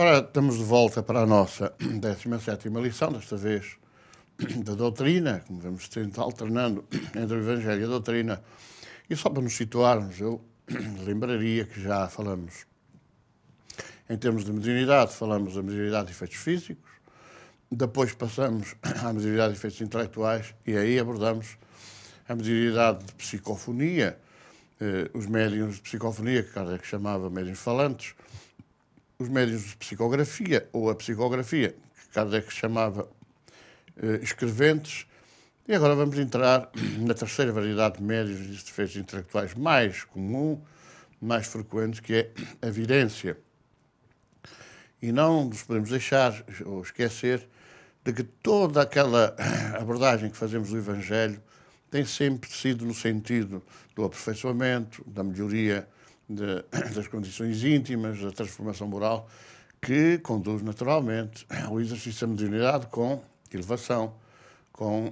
Ora, estamos de volta para a nossa 17ª lição, desta vez da doutrina, como vamos tentar alternando entre o Evangelho e a doutrina. E só para nos situarmos, eu lembraria que já falamos, em termos de mediunidade, falamos da mediunidade de efeitos físicos, depois passamos à mediunidade de efeitos intelectuais e aí abordamos a mediunidade de psicofonia, os médiuns de psicofonia, que Kardec chamava médiuns falantes, os médiuns de psicografia, ou a psicografia, que Kardec chamava escreventes, e agora vamos entrar na terceira variedade de médiuns de efeitos intelectuais mais comum, mais frequente, que é a vidência. E não nos podemos deixar ou esquecer de que toda aquela abordagem que fazemos do Evangelho tem sempre sido no sentido do aperfeiçoamento, da melhoria das condições íntimas, da transformação moral, que conduz naturalmente ao exercício da mediunidade com elevação, com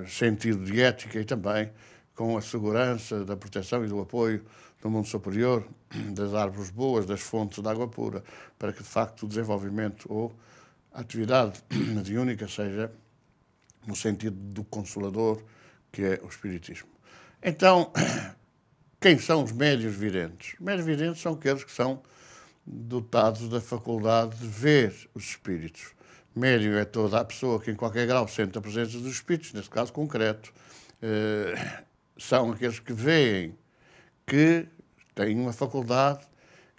sentido de ética e também com a segurança da proteção e do apoio do mundo superior, das árvores boas, das fontes de água pura, para que de facto o desenvolvimento ou a atividade mediúnica seja no sentido do Consolador, que é o Espiritismo. Então, quem são os médiuns videntes? Os médiuns videntes são aqueles que são dotados da faculdade de ver os espíritos. Médium é toda a pessoa que em qualquer grau sente a presença dos espíritos, nesse caso concreto. São aqueles que veem, que têm uma faculdade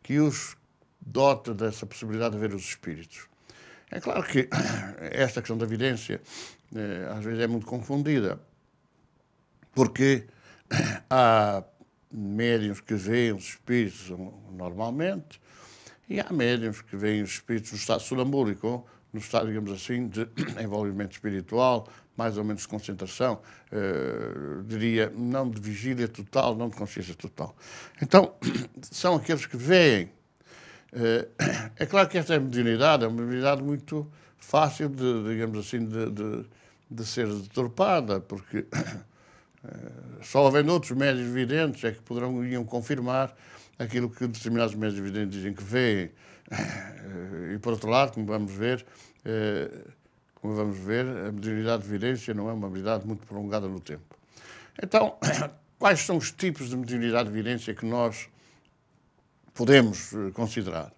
que os dota dessa possibilidade de ver os espíritos. É claro que esta questão da vidência às vezes é muito confundida, porque há médiuns que veem os espíritos normalmente e há médiuns que veem os espíritos no estado sonambúlico, no estado, digamos assim, de envolvimento espiritual, mais ou menos de concentração, diria, não de vigília total, não de consciência total. Então, são aqueles que veem. É claro que esta mediunidade é uma mediunidade muito fácil de, digamos assim, de ser deturpada, porque só havendo outros médiuns videntes é que iam confirmar aquilo que determinados médiuns videntes dizem que veem. E, por outro lado, como vamos ver, a mediunidade de vidência não é uma mediunidade muito prolongada no tempo. Então, quais são os tipos de mediunidade de vidência que nós podemos considerar?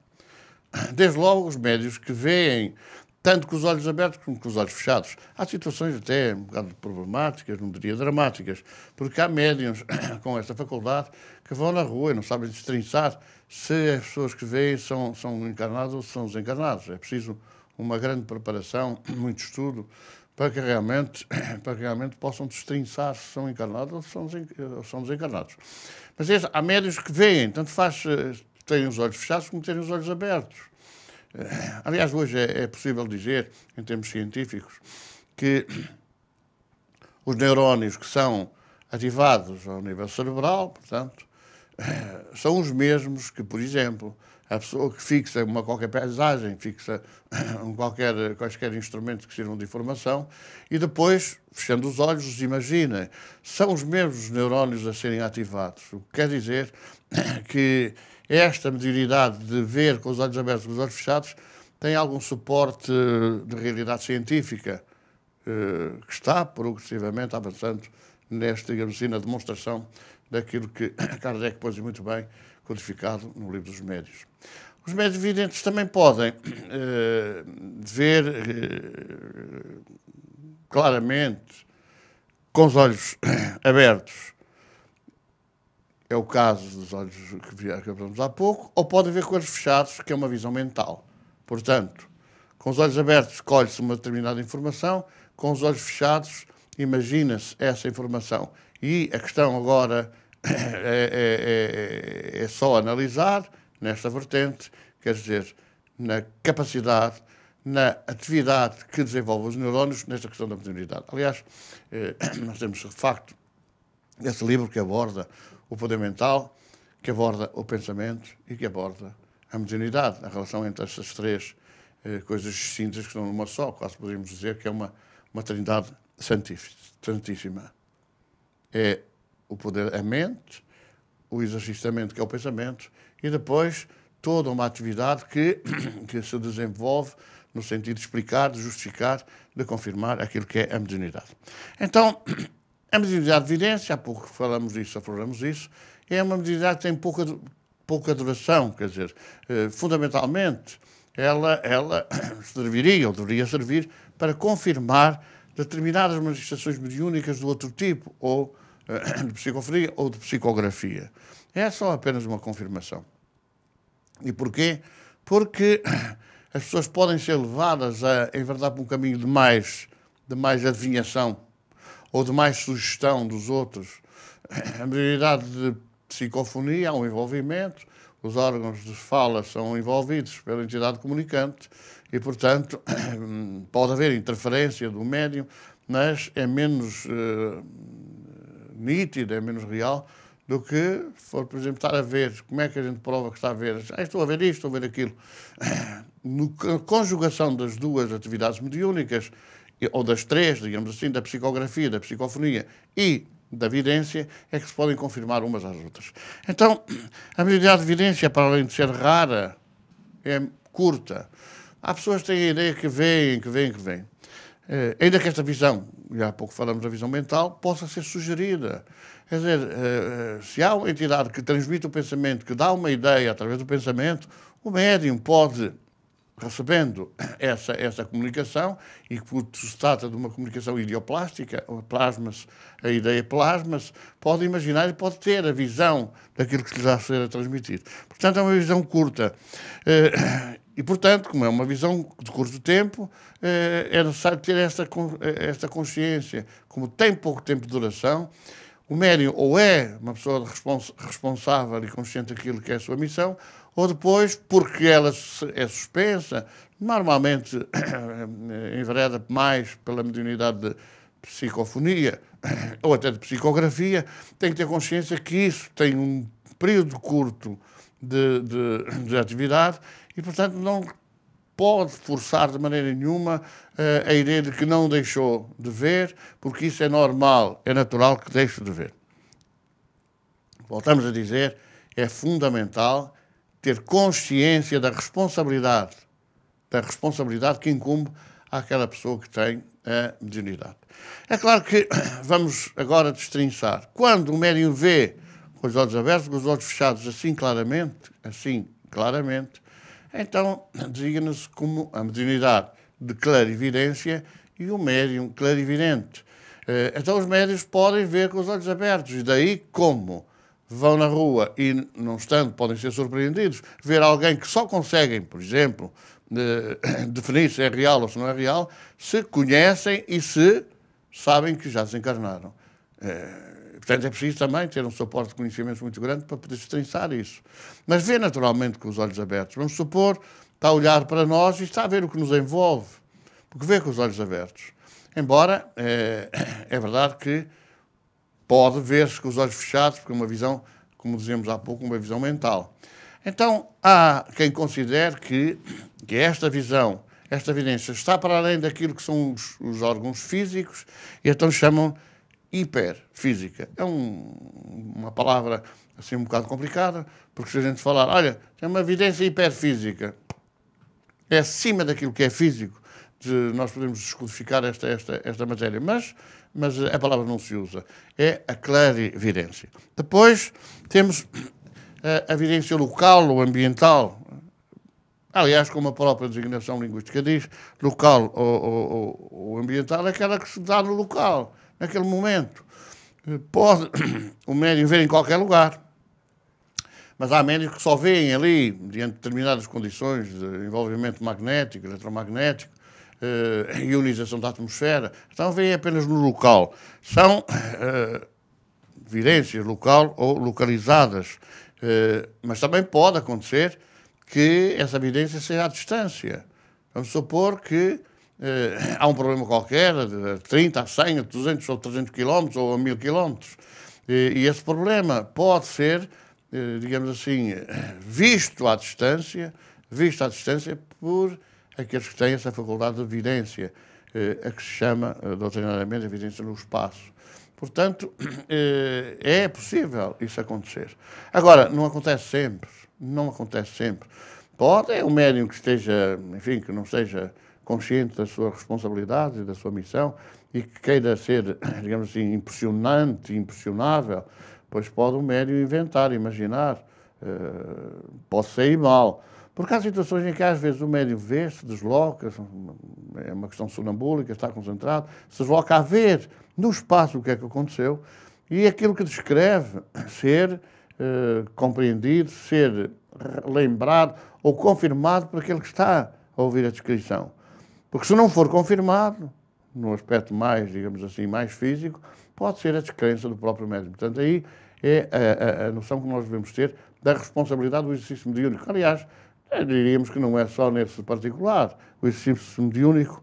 Desde logo, os médiuns que veem tanto com os olhos abertos como com os olhos fechados. Há situações até um bocado problemáticas, não diria dramáticas, porque há médiuns com esta faculdade que vão na rua e não sabem destrinçar se as pessoas que veem são encarnadas ou são desencarnadas. É preciso uma grande preparação, muito estudo, para que realmente possam destrinçar se são encarnados ou são desencarnados. Mas há médiuns que veem, tanto faz terem os olhos fechados como terem os olhos abertos. Aliás, hoje é possível dizer, em termos científicos, que os neurónios que são ativados ao nível cerebral, portanto, são os mesmos que, por exemplo, a pessoa que fixa qualquer paisagem, fixa quaisquer instrumentos que sirvam de informação e depois, fechando os olhos, os imagina. São os mesmos neurónios a serem ativados. O que quer dizer que esta mediunidade de ver com os olhos abertos e com os olhos fechados tem algum suporte de realidade científica que está progressivamente avançando nesta, digamos assim, na demonstração daquilo que Kardec pôs muito bem codificado no livro dos médiuns. Os médiuns videntes também podem ver claramente com os olhos abertos. É o caso dos olhos que acabamos há pouco, ou podem ver com olhos fechados, que é uma visão mental. Portanto, com os olhos abertos colhe-se uma determinada informação, com os olhos fechados imagina-se essa informação. E a questão agora é só analisar nesta vertente, quer dizer, na capacidade, na atividade que desenvolvem os neurónios nesta questão da mediunidade. Aliás, nós temos, de facto, esse livro que aborda o poder mental, que aborda o pensamento e que aborda a mediunidade, a relação entre estas três coisas distintas que estão numa só. Quase poderíamos dizer que é uma trindade santíssima. É o poder, a mente, o exercício da mente, que é o pensamento, e depois toda uma atividade que se desenvolve no sentido de explicar, de justificar, de confirmar aquilo que é a mediunidade. Então, a mediunidade de evidência, há pouco falamos disso, afloramos isso, é uma mediunidade que tem pouca duração, quer dizer, fundamentalmente, ela serviria, ou deveria servir, para confirmar determinadas manifestações mediúnicas do outro tipo, ou de psicofonia ou de psicografia. É só apenas uma confirmação. E porquê? Porque as pessoas podem ser levadas, em verdade, para um caminho de mais adivinhação ou de mais sugestão dos outros. A maioridade de psicofonia há um envolvimento, os órgãos de fala são envolvidos pela entidade comunicante e, portanto, pode haver interferência do médium, mas é menos nítida, é menos real do que for, por exemplo, estar a ver. Como é que a gente prova que está a ver? Estou a ver isto, estou a ver aquilo. Na conjugação das duas atividades mediúnicas, ou das três, digamos assim, da psicografia, da psicofonia e da vidência, é que se podem confirmar umas às outras. Então, a mediunidade de vidência, para além de ser rara, é curta. Há pessoas que têm a ideia que veem. Ainda que esta visão, já há pouco falamos da visão mental, possa ser sugerida. Quer dizer, se há uma entidade que transmite o pensamento, que dá uma ideia através do pensamento, o médium pode, recebendo essa comunicação, e que se trata de uma comunicação idioplástica, a ideia plasma-se, pode imaginar e pode ter a visão daquilo que lhe está a ser transmitido. Portanto, é uma visão curta. E, portanto, como é uma visão de curto tempo, é necessário ter esta consciência. Como tem pouco tempo de duração, o médium ou é uma pessoa responsável e consciente daquilo que é a sua missão, ou depois, porque ela é suspensa, normalmente envereda mais pela mediunidade de psicofonia ou até de psicografia, tem que ter consciência que isso tem um período curto de atividade e, portanto, não pode forçar de maneira nenhuma a ideia de que não deixou de ver, porque isso é normal, é natural que deixe de ver. Voltamos a dizer, é fundamental ter consciência da responsabilidade que incumbe àquela pessoa que tem a mediunidade. É claro que vamos agora destrinçar. Quando o médium vê com os olhos abertos, com os olhos fechados assim claramente, então designa-se como a mediunidade de clarividência e o médium clarividente. Então os médiuns podem ver com os olhos abertos, e daí como vão na rua e, não estando, podem ser surpreendidos, ver alguém que só conseguem, por exemplo, definir se é real ou se não é real, se conhecem e se sabem que já desencarnaram. Portanto, é preciso também ter um suporte de conhecimentos muito grande para poder destrinçar isso. Mas vê naturalmente com os olhos abertos. Vamos supor, está a olhar para nós e está a ver o que nos envolve, porque vê com os olhos abertos. Embora, é verdade que pode ver-se com os olhos fechados, porque é uma visão, como dizíamos há pouco, uma visão mental. Então, há quem considere que esta visão, esta evidência, está para além daquilo que são os órgãos físicos, e então chamam hiperfísica. É uma palavra assim um bocado complicada, porque se a gente falar, olha, tem uma evidência hiperfísica, é acima daquilo que é físico, nós podemos descodificar esta matéria, mas a palavra não se usa. É a clarividência. Depois temos a evidência local ou ambiental. Aliás, como a própria designação linguística diz, local ou ambiental é aquela que se dá no local, naquele momento. Pode o médium ver em qualquer lugar, mas há médiums que só veem ali, diante de determinadas condições de envolvimento magnético, eletromagnético, ionização da atmosfera, então veem apenas no local. São evidências local ou localizadas, mas também pode acontecer que essa evidência seja à distância. Vamos supor que há um problema qualquer, de 30 a 100, a 200 ou 300 quilómetros ou a 1000 quilómetros, e esse problema pode ser, digamos assim, visto à distância por aqueles que têm essa faculdade de evidência, a que se chama, doutrinariamente, evidência no espaço. Portanto, é possível isso acontecer. Agora, não acontece sempre. Não acontece sempre. Pode é um médium que esteja, enfim, que não esteja consciente da sua responsabilidade e da sua missão e que queira ser, digamos assim, impressionante, impressionável, pois pode o médium inventar, imaginar, pode sair mal. Porque há situações em que às vezes o médium vê, se desloca, é uma questão sonambúlica, está concentrado, se desloca a ver no espaço o que é que aconteceu e aquilo que descreve ser compreendido, ser lembrado ou confirmado por aquele que está a ouvir a descrição. Porque se não for confirmado, no aspecto mais, digamos assim, mais físico, pode ser a descrença do próprio médium. Portanto, aí é a noção que nós devemos ter da responsabilidade do exercício mediúnico. Aliás, diríamos que não é só nesse particular, o exercício mediúnico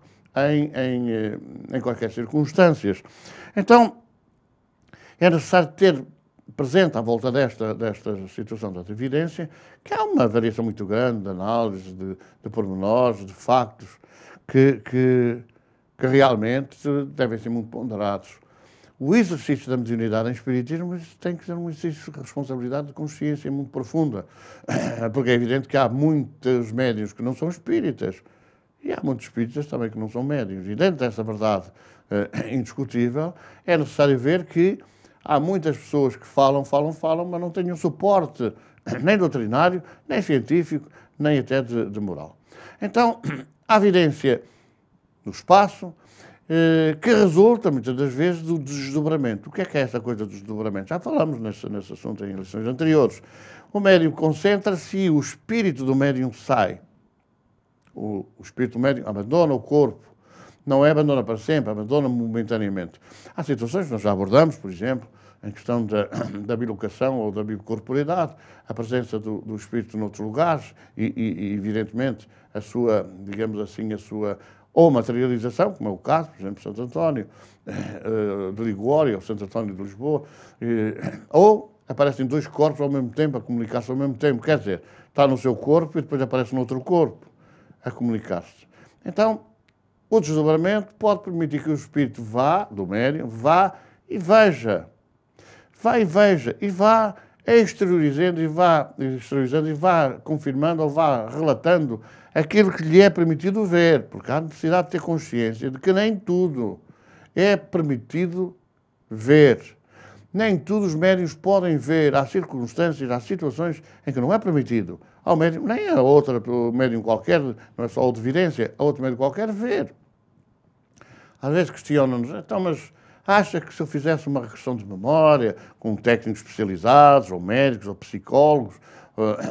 em quaisquer circunstâncias. Então, é necessário ter presente à volta desta situação da evidência que há uma variação muito grande de análise, de pormenores, de factos, que realmente devem ser muito ponderados. O exercício da mediunidade em espiritismo tem que ser um exercício de responsabilidade de consciência muito profunda, porque é evidente que há muitos médiuns que não são espíritas e há muitos espíritas também que não são médiuns. E dentro dessa verdade indiscutível, é necessário ver que há muitas pessoas que falam, mas não têm um suporte nem doutrinário, nem científico, nem até de moral. Então, há evidência no espaço que resulta, muitas das vezes, do desdobramento. O que é essa coisa do desdobramento? Já falamos nesse assunto em lições anteriores. O médium concentra-se e o espírito do médium sai. O espírito do médium abandona o corpo. Não é abandona para sempre, abandona momentaneamente. Há situações que nós já abordamos, por exemplo, em questão da bilocação ou da bicorporidade, a presença do espírito noutros lugares e, evidentemente, a sua, digamos assim, a sua ou materialização, como é o caso, por exemplo, Santo António de Ligória ou Santo António de Lisboa, ou aparecem dois corpos ao mesmo tempo, a comunicar-se ao mesmo tempo, quer dizer, está no seu corpo e depois aparece no outro corpo a comunicar-se. Então, o desdobramento pode permitir que o espírito vá, do médium, vá e veja. Vá e veja, e vá exteriorizando e vá confirmando ou vá relatando aquilo que lhe é permitido ver, porque há necessidade de ter consciência de que nem tudo é permitido ver. Nem todos os médiuns podem ver. Há circunstâncias, há situações em que não é permitido. Ao médium, nem a outra médium qualquer, não é só o de evidência, a outro médium qualquer ver. Às vezes questionam-nos, então, mas acha que se eu fizesse uma regressão de memória com técnicos especializados, ou médicos, ou psicólogos,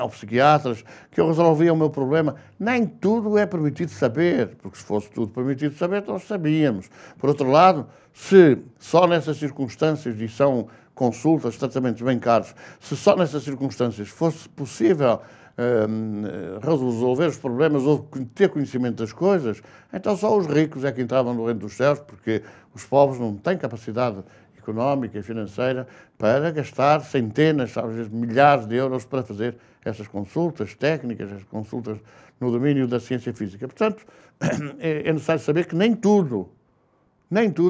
ou psiquiatras, que eu resolvia o meu problema? Nem tudo é permitido saber, porque se fosse tudo permitido saber, nós sabíamos. Por outro lado, se só nessas circunstâncias, e são consultas, tratamentos bem caros, se só nessas circunstâncias fosse possível resolver os problemas ou ter conhecimento das coisas, então só os ricos é que entravam no reino dos céus, porque os pobres não têm capacidade económica e financeira para gastar centenas, às vezes milhares de euros para fazer essas consultas técnicas, essas consultas no domínio da ciência física. Portanto, é necessário saber que nem tudo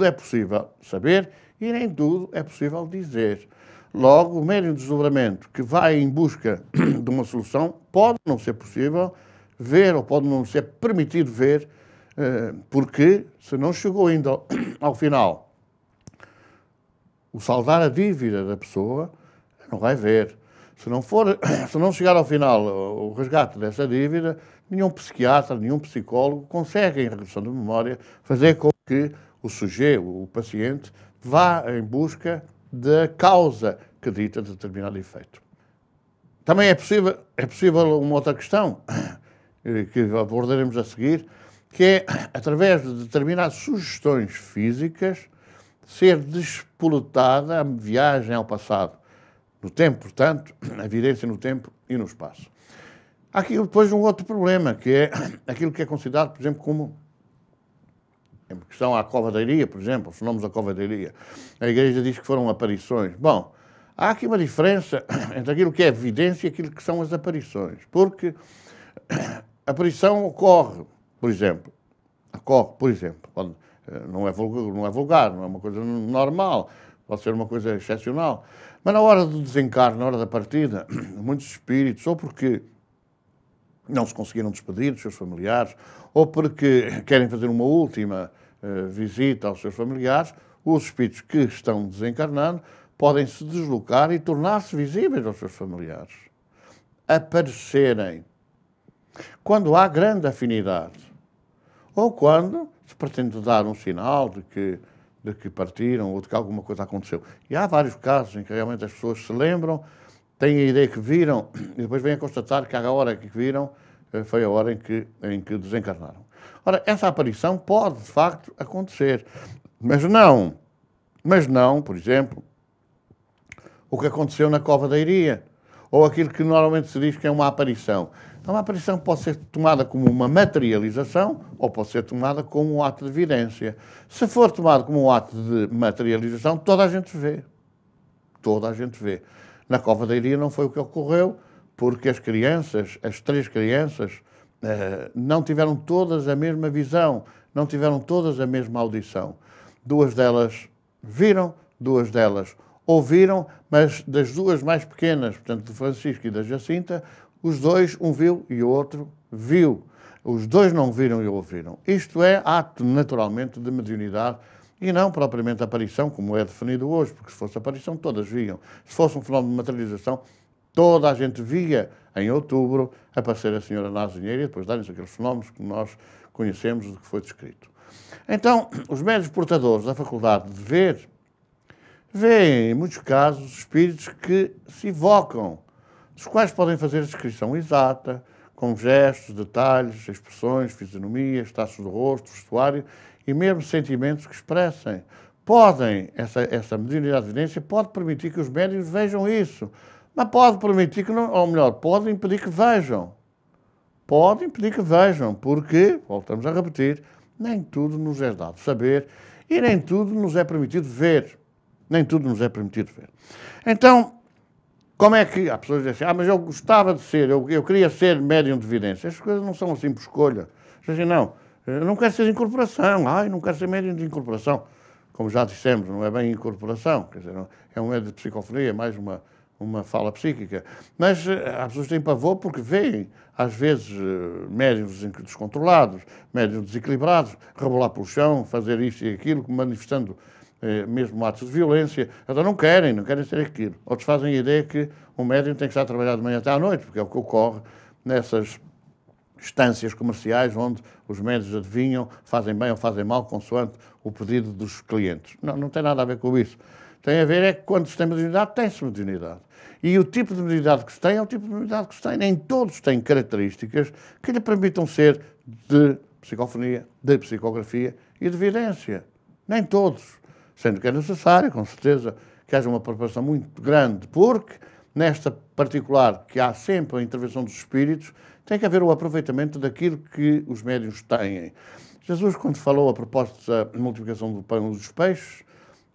é possível saber e nem tudo é possível dizer. Logo, o médium de desdobramento que vai em busca de uma solução pode não ser possível ver ou pode não ser permitido ver, porque se não chegou ainda ao final o saldar a dívida da pessoa, não vai ver. Se não chegar ao final o resgate dessa dívida, nenhum psiquiatra, nenhum psicólogo consegue, em regressão de memória, fazer com que o sujeito, o paciente, vá em busca da causa que dita determinado efeito. Também é possível uma outra questão, que abordaremos a seguir, que é, através de determinadas sugestões físicas, ser despoletada a viagem ao passado. No tempo, portanto, a evidência no tempo e no espaço. Há aqui depois um outro problema, que é aquilo que é considerado, por exemplo, como em questão à covadeiria, por exemplo, os fenómenos da covadeiria. A Igreja diz que foram aparições. Bom, há aqui uma diferença entre aquilo que é evidência e aquilo que são as aparições. Porque a aparição ocorre, por exemplo, não é vulgar, não é uma coisa normal, pode ser uma coisa excepcional. Mas na hora do desencarne, na hora da partida, muitos espíritos, ou porque não se conseguiram despedir dos seus familiares, ou porque querem fazer uma última visita aos seus familiares, os espíritos que estão desencarnando podem se deslocar e tornar-se visíveis aos seus familiares. Aparecerem. Quando há grande afinidade. Ou quando se pretende dar um sinal de que partiram ou de que alguma coisa aconteceu. E há vários casos em que realmente as pessoas se lembram, têm a ideia que viram e depois vêm a constatar que a hora que viram foi a hora em que desencarnaram. Ora, essa aparição pode, de facto, acontecer. Mas não, por exemplo, o que aconteceu na Cova da Iria, ou aquilo que normalmente se diz que é uma aparição. Então, a aparição pode ser tomada como uma materialização ou pode ser tomada como um ato de evidência. Se for tomado como um ato de materialização, toda a gente vê. Toda a gente vê. Na Cova da Iria não foi o que ocorreu, porque as crianças, as 3 crianças, não tiveram todas a mesma visão, não tiveram todas a mesma audição. 2 delas viram, 2 delas ouviram, mas das 2 mais pequenas, portanto, do Francisco e da Jacinta, os 2, um viu e o outro viu. Os 2 não viram e ouviram. Isto é ato, naturalmente, de mediunidade e não propriamente aparição, como é definido hoje, porque se fosse aparição, todas viam. Se fosse um fenómeno de materialização, toda a gente via, em outubro, aparecer a senhora Nazinheira e depois darem-se aqueles fenómenos que nós conhecemos do que foi descrito. Então, os médiuns portadores da faculdade de ver, veem, em muitos casos, espíritos que se evocam, dos quais podem fazer a descrição exata, com gestos, detalhes, expressões, fisionomias, traços do rosto, vestuário e mesmo sentimentos que expressem. Essa mediunidade de evidência pode permitir que os médiuns vejam isso, mas pode permitir que não, ou melhor, pode impedir que vejam. Pode impedir que vejam, porque, voltamos a repetir, nem tudo nos é dado saber e nem tudo nos é permitido ver. Nem tudo nos é permitido ver. Então, como é que... Há pessoas que dizem assim, mas eu gostava de ser, eu queria ser médium de evidência. Estas coisas não são assim por escolha. Dizem, não, eu não quero ser de incorporação. Não quero ser médium de incorporação. Como já dissemos, não é bem incorporação. Quer dizer, é um médium de psicofonia, é mais uma fala psíquica. Mas as pessoas têm pavor porque veem, às vezes, médiuns descontrolados, médiuns desequilibrados, rebolar pelo chão, fazer isto e aquilo, manifestando mesmo atos de violência. Então não querem ser aquilo. Outros fazem a ideia que o médium tem que estar a trabalhar de manhã até à noite, porque é o que ocorre nessas estâncias comerciais onde os médios adivinham, fazem bem ou fazem mal, consoante o pedido dos clientes. Não tem nada a ver com isso. Tem a ver é que quando se tem mediunidade, tem-se mediunidade. E o tipo de mediunidade que se tem é o tipo de mediunidade que se tem. Nem todos têm características que lhe permitam ser de psicofonia, de psicografia e de vidência. Nem todos. Sendo que é necessário, com certeza, que haja uma preparação muito grande, porque nesta particular, que há sempre a intervenção dos espíritos, tem que haver o aproveitamento daquilo que os médiuns têm. Jesus, quando falou a propósito da multiplicação do pão e dos peixes,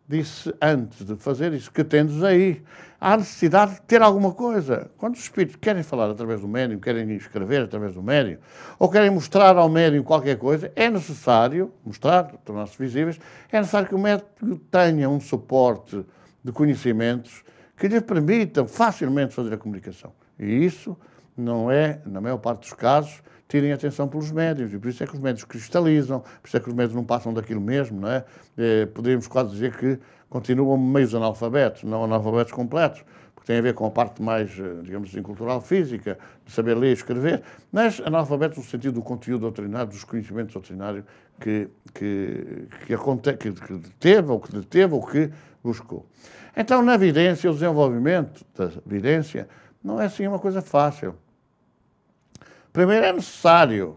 disse, antes de fazer isso, que tendes aí. Há necessidade de ter alguma coisa. Quando os espíritos querem falar através do médium, querem escrever através do médium, ou querem mostrar ao médium qualquer coisa, é necessário mostrar, tornar-se visíveis, é necessário que o médium tenha um suporte de conhecimentos que lhe permitam facilmente fazer a comunicação. E isso não é, na maior parte dos casos, tirem atenção pelos médiuns, e por isso é que os médiuns cristalizam, por isso é que os médiuns não passam daquilo mesmo, não é? Poderíamos quase dizer que continuam meios analfabetos, não analfabetos completos, porque tem a ver com a parte mais, digamos assim, cultural, física, de saber ler e escrever, mas analfabetos no sentido do conteúdo doutrinário, dos conhecimentos doutrinários que teve, ou que deteve, ou que buscou. Então, na vidência, o desenvolvimento da vidência não é assim uma coisa fácil. Primeiro é necessário,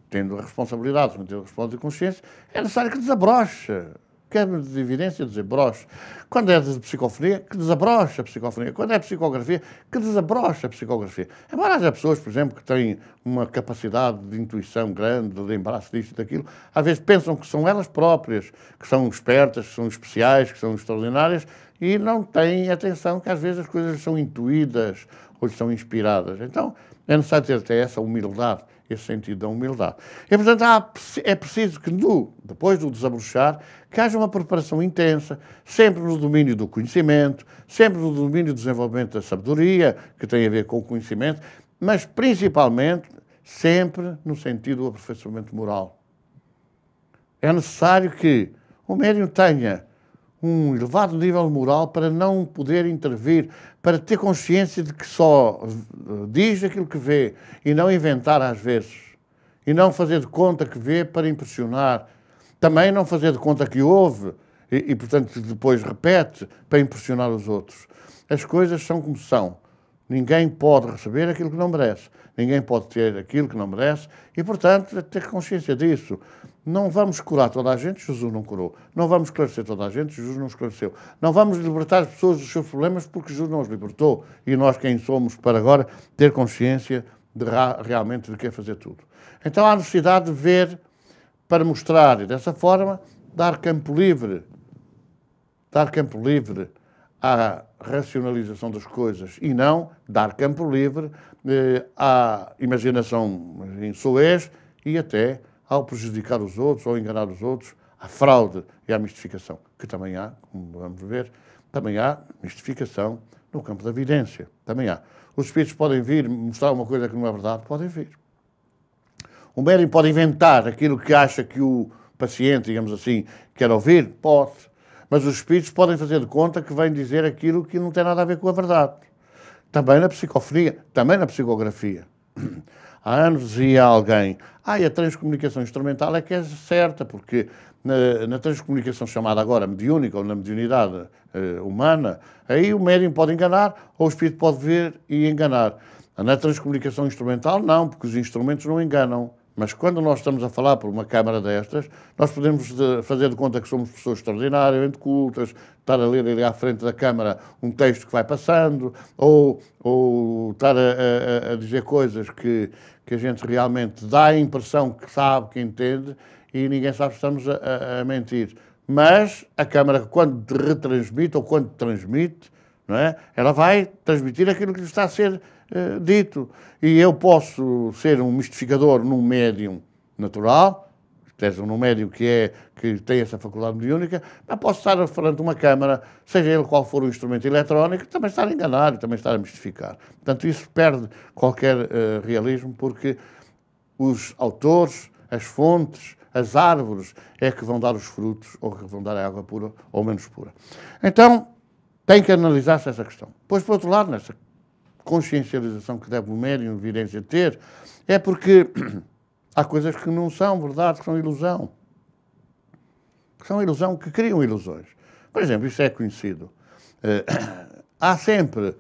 tendo a responsabilidade, tendo a responsabilidade de consciência, é necessário que desabroche. Quer de evidência, desabroche. Quando é de psicofonia, que desabroche a psicofonia. Quando é psicografia, que desabroche a psicografia. Embora haja pessoas, por exemplo, que têm uma capacidade de intuição grande, de lembrar-se disto e daquilo, às vezes pensam que são elas próprias, que são espertas, que são especiais, que são extraordinárias, e não têm atenção que às vezes as coisas são intuídas ou são inspiradas. Então, É necessário ter até essa humildade, esse sentido da humildade. E, portanto, é preciso que, depois do desabrochar, que haja uma preparação intensa, sempre no domínio do conhecimento, sempre no domínio do desenvolvimento da sabedoria, que tem a ver com o conhecimento, mas, principalmente, sempre no sentido do aperfeiçoamento moral. É necessário que o médium tenha um elevado nível moral para não poder intervir, para ter consciência de que só diz aquilo que vê e não inventar às vezes. E não fazer de conta que vê para impressionar. Também não fazer de conta que ouve e portanto, depois repete para impressionar os outros. As coisas são como são. Ninguém pode receber aquilo que não merece. Ninguém pode ter aquilo que não merece e, portanto, ter consciência disso. Não vamos curar toda a gente, Jesus não curou. Não vamos esclarecer toda a gente, Jesus não esclareceu. Não vamos libertar as pessoas dos seus problemas porque Jesus não os libertou. E nós quem somos para agora ter consciência de realmente de que é fazer tudo. Então há necessidade de ver para mostrar e dessa forma dar campo livre à racionalização das coisas e não dar campo livre à imaginação em soez e até ao prejudicar os outros, ou enganar os outros, à fraude e à mistificação, que também há, como vamos ver, também há mistificação no campo da vidência, também há. Os espíritos podem vir mostrar uma coisa que não é verdade, podem vir. O médium pode inventar aquilo que acha que o paciente, digamos assim, quer ouvir, pode. Mas os espíritos podem fazer de conta que vêm dizer aquilo que não tem nada a ver com a verdade. Também na psicofonia, também na psicografia. Há anos dizia alguém, a transcomunicação instrumental é que é certa, porque na transcomunicação chamada agora mediúnica ou na mediunidade humana, aí o médium pode enganar ou o espírito pode ver e enganar. Na transcomunicação instrumental não, porque os instrumentos não enganam. Mas quando nós estamos a falar por uma câmara destas, nós podemos fazer de conta que somos pessoas extraordinariamente cultas, estar a ler ali à frente da câmara um texto que vai passando, ou estar a dizer coisas que a gente realmente dá a impressão que sabe, que entende, e ninguém sabe se estamos a mentir. Mas a câmara, quando retransmite ou quando transmite, não é? Ela vai transmitir aquilo que lhe está a ser dito. E eu posso ser um mistificador num médium natural, num médium que tem essa faculdade mediúnica, mas posso estar frente a uma câmara, seja ele qual for o instrumento eletrónico, também estar a enganar e também estar a mistificar. Portanto, isso perde qualquer realismo, porque os autores, as fontes, as árvores é que vão dar os frutos, ou que vão dar a água pura ou menos pura. Então, tem que analisar-se essa questão. Pois, por outro lado, nessa consciencialização que deve o médium de evidência ter, é porque há coisas que não são verdade, que são ilusão. Que são ilusão, que criam ilusões. Por exemplo, isso é conhecido. Há sempre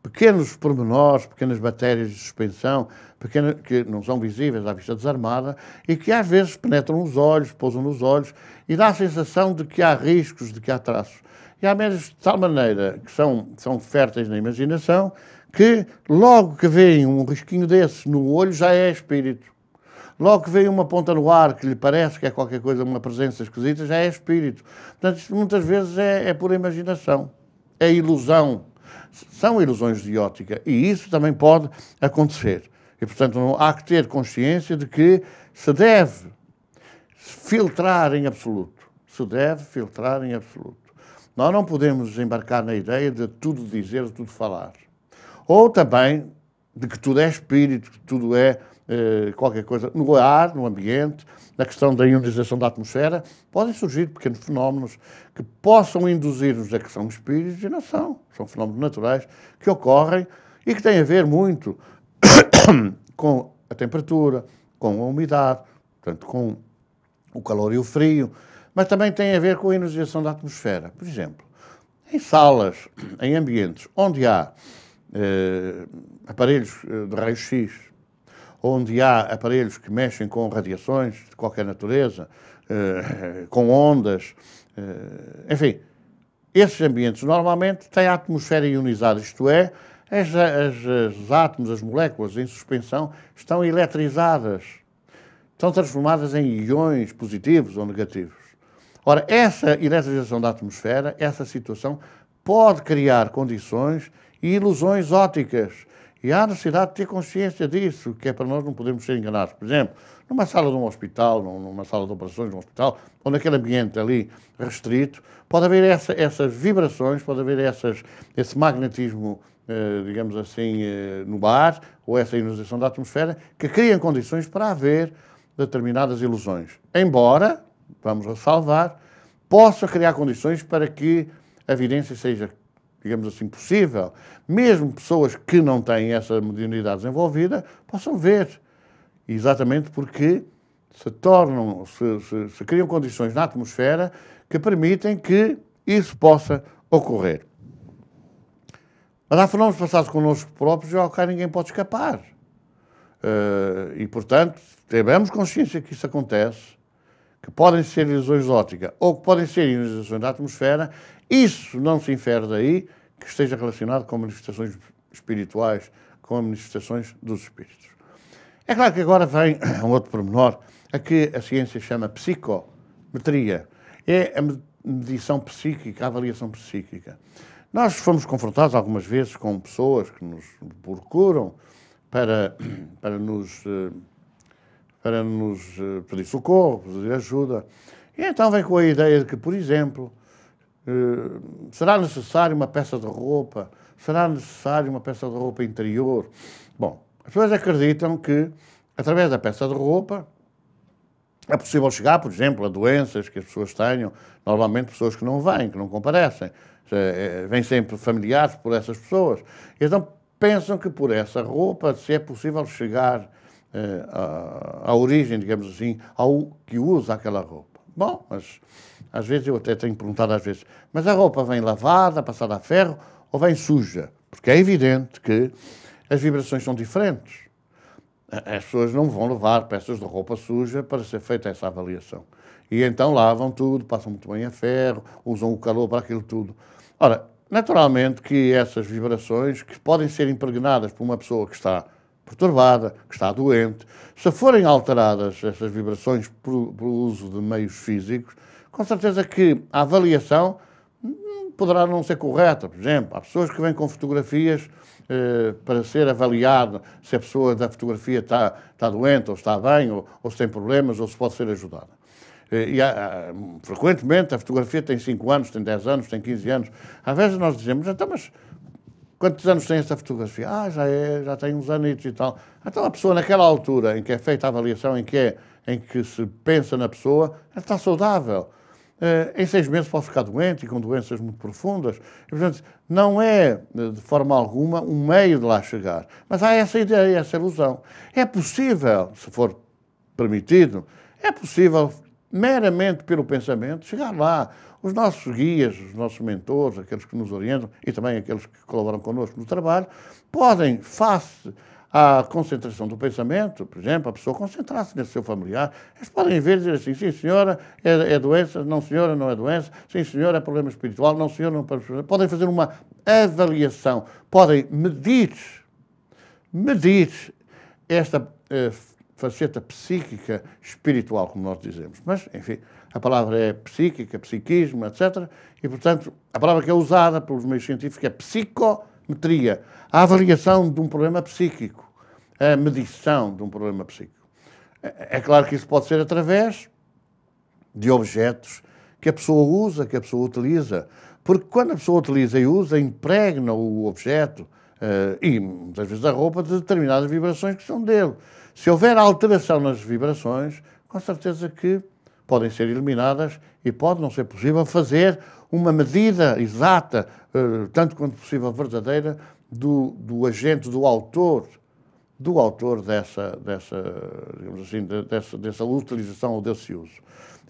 pequenos pormenores, pequenas matérias de suspensão, que não são visíveis à vista desarmada e que às vezes penetram os olhos, pousam nos olhos e dá a sensação de que há riscos, de que há traços. E há médios de tal maneira que são férteis na imaginação que logo que veem um risquinho desse no olho já é espírito. Logo que veem uma ponta no ar que lhe parece que é qualquer coisa, uma presença esquisita, já é espírito. Portanto, isto muitas vezes é pura imaginação, é ilusão. São ilusões de ótica e isso também pode acontecer. E, portanto, há que ter consciência de que se deve filtrar em absoluto. Se deve filtrar em absoluto. Nós não podemos embarcar na ideia de tudo dizer, de tudo falar. Ou também de que tudo é espírito, que tudo é qualquer coisa. No ar, no ambiente, na questão da ionização da atmosfera, podem surgir pequenos fenómenos que possam induzir-nos a que são espíritos e não são. São fenómenos naturais que ocorrem e que têm a ver muito com a temperatura, com a umidade, portanto, com o calor e o frio, mas também têm a ver com a ionização da atmosfera. Por exemplo, em salas, em ambientes onde há aparelhos de raio-x, onde há aparelhos que mexem com radiações de qualquer natureza, com ondas, enfim, esses ambientes normalmente têm a atmosfera ionizada, isto é, os átomos, as moléculas em suspensão estão eletrizadas, estão transformadas em íons positivos ou negativos. Ora, essa eletrização da atmosfera, essa situação, pode criar condições e ilusões ópticas. E há necessidade de ter consciência disso, que é para nós não podermos ser enganados. Por exemplo, numa sala de um hospital, numa sala de operações de um hospital, ou naquele ambiente ali restrito, pode haver essas vibrações, pode haver esse magnetismo, digamos assim, no ar, ou essa ionização da atmosfera, que criam condições para haver determinadas ilusões. Embora, vamos ressalvar, possa criar condições para que a evidência seja, digamos assim, possível. Mesmo pessoas que não têm essa mediunidade desenvolvida possam ver. Exatamente porque se criam condições na atmosfera que permitem que isso possa ocorrer. Mas há fenómenos passados connosco próprios ao qual ninguém pode escapar. E, portanto, tenhamos consciência que isso acontece, que podem ser ilusões de óptica ou que podem ser ionizações da atmosfera. Isso não se infere daí que esteja relacionado com manifestações espirituais, com manifestações dos espíritos. É claro que agora vem um outro pormenor, a que a ciência chama psicometria. É a medição psíquica, a avaliação psíquica. Nós fomos confrontados algumas vezes com pessoas que nos procuram para nos pedir socorro, pedir ajuda. E então vem com a ideia de que, por exemplo, será necessário uma peça de roupa? Será necessário uma peça de roupa interior? Bom, as pessoas acreditam que, através da peça de roupa, é possível chegar, por exemplo, a doenças que as pessoas tenham, normalmente pessoas que não vêm, que não comparecem. Vêm sempre familiares por essas pessoas. Então pensam que por essa roupa, se é possível chegar à origem, digamos assim, ao que usa aquela roupa. Bom, mas às vezes eu até tenho perguntado às vezes, mas a roupa vem lavada, passada a ferro ou vem suja? Porque é evidente que as vibrações são diferentes. As pessoas não vão levar peças de roupa suja para ser feita essa avaliação. E então lavam tudo, passam muito bem a ferro, usam o calor para aquilo tudo. Ora, naturalmente que essas vibrações, que podem ser impregnadas por uma pessoa que está perturbada, que está doente, se forem alteradas essas vibrações por uso de meios físicos, com certeza que a avaliação poderá não ser correta. Por exemplo, há pessoas que vêm com fotografias para ser avaliado se a pessoa da fotografia está doente, ou está bem, ou se tem problemas, ou se pode ser ajudada. Frequentemente a fotografia tem 5 anos, tem 10 anos, tem 15 anos. Às vezes nós dizemos, então, mas quantos anos tem essa fotografia? Já tem uns anos e tal. Então a pessoa naquela altura em que é feita a avaliação, em que se pensa na pessoa, ela está saudável. Em 6 meses pode ficar doente e com doenças muito profundas. E, portanto, não é, de forma alguma, um meio de lá chegar. Mas há essa ideia, essa ilusão. É possível, se for permitido, é possível, meramente pelo pensamento, chegar lá. Os nossos guias, os nossos mentores, aqueles que nos orientam e também aqueles que colaboram connosco no trabalho, podem, face à concentração do pensamento, por exemplo, a pessoa concentrar-se nesse seu familiar, eles podem ver e dizer assim, sim senhora, é doença, não senhora, não é doença, sim senhora, é problema espiritual, não senhora, não é problema espiritual. Podem fazer uma avaliação, podem medir esta faceta psíquica espiritual, como nós dizemos. Mas, enfim, a palavra é psíquica, psiquismo, etc. E, portanto, a palavra que é usada pelos meios científicos é psicometria, a avaliação de um problema psíquico, a medição de um problema psíquico. É claro que isso pode ser através de objetos que a pessoa usa, que a pessoa utiliza, porque quando a pessoa utiliza e usa, impregna o objeto e, muitas vezes, a roupa de determinadas vibrações que são dele. Se houver alteração nas vibrações, com certeza que podem ser eliminadas e pode não ser possível fazer uma medida exata, tanto quanto possível verdadeira, do agente, do autor dessa utilização ou desse uso.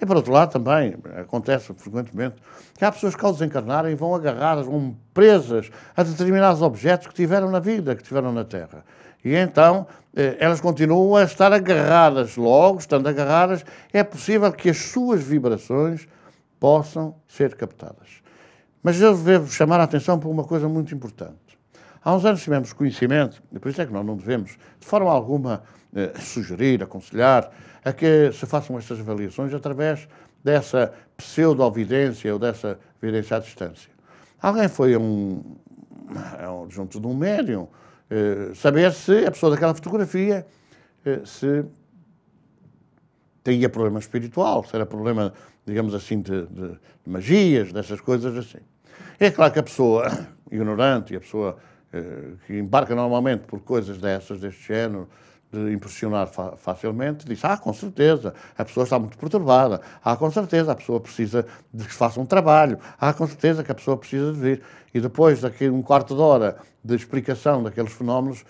E, por outro lado, também acontece frequentemente que há pessoas que, ao desencarnarem, vão agarradas, vão presas a determinados objetos que tiveram na vida, que tiveram na Terra. E então, elas continuam a estar agarradas. Logo, estando agarradas, é possível que as suas vibrações possam ser captadas. Mas eu devo chamar a atenção para uma coisa muito importante. Há uns anos tivemos conhecimento, e por isso é que nós não devemos, de forma alguma, sugerir, aconselhar, a que se façam estas avaliações através dessa pseudo-evidência ou dessa evidência à distância. Alguém foi junto de um médium saber se a pessoa daquela fotografia se teria problema espiritual, se era problema, digamos assim, de magias, dessas coisas assim. É claro que a pessoa ignorante e a pessoa que embarca normalmente por coisas deste género, de impressionar facilmente, diz, com certeza, a pessoa está muito perturbada, com certeza, a pessoa precisa de que se faça um trabalho, com certeza que a pessoa precisa de vir. E depois daqui um quarto de hora de explicação daqueles fenómenos,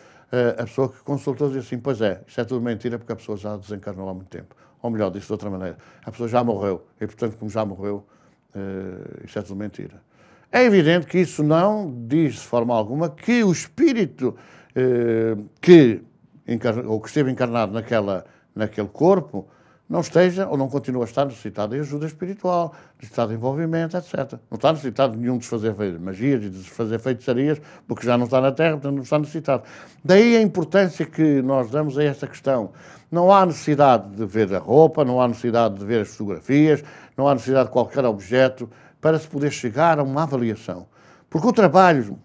a pessoa que consultou diz assim, pois é, isto é tudo mentira porque a pessoa já desencarnou há muito tempo. Ou melhor, disse de outra maneira, a pessoa já morreu, e portanto, como já morreu, isto é tudo mentira. É evidente que isso não diz de forma alguma que o espírito que esteve encarnado naquele corpo não esteja ou não continua a estar necessitado de ajuda espiritual, necessitado de envolvimento, etc. Não está necessitado de nenhum desfazer magias e desfazer feitiçarias, porque já não está na Terra, portanto não está necessitado. Daí a importância que nós damos a esta questão. Não há necessidade de ver a roupa, não há necessidade de ver as fotografias, não há necessidade de qualquer objeto para se poder chegar a uma avaliação. Porque o trabalho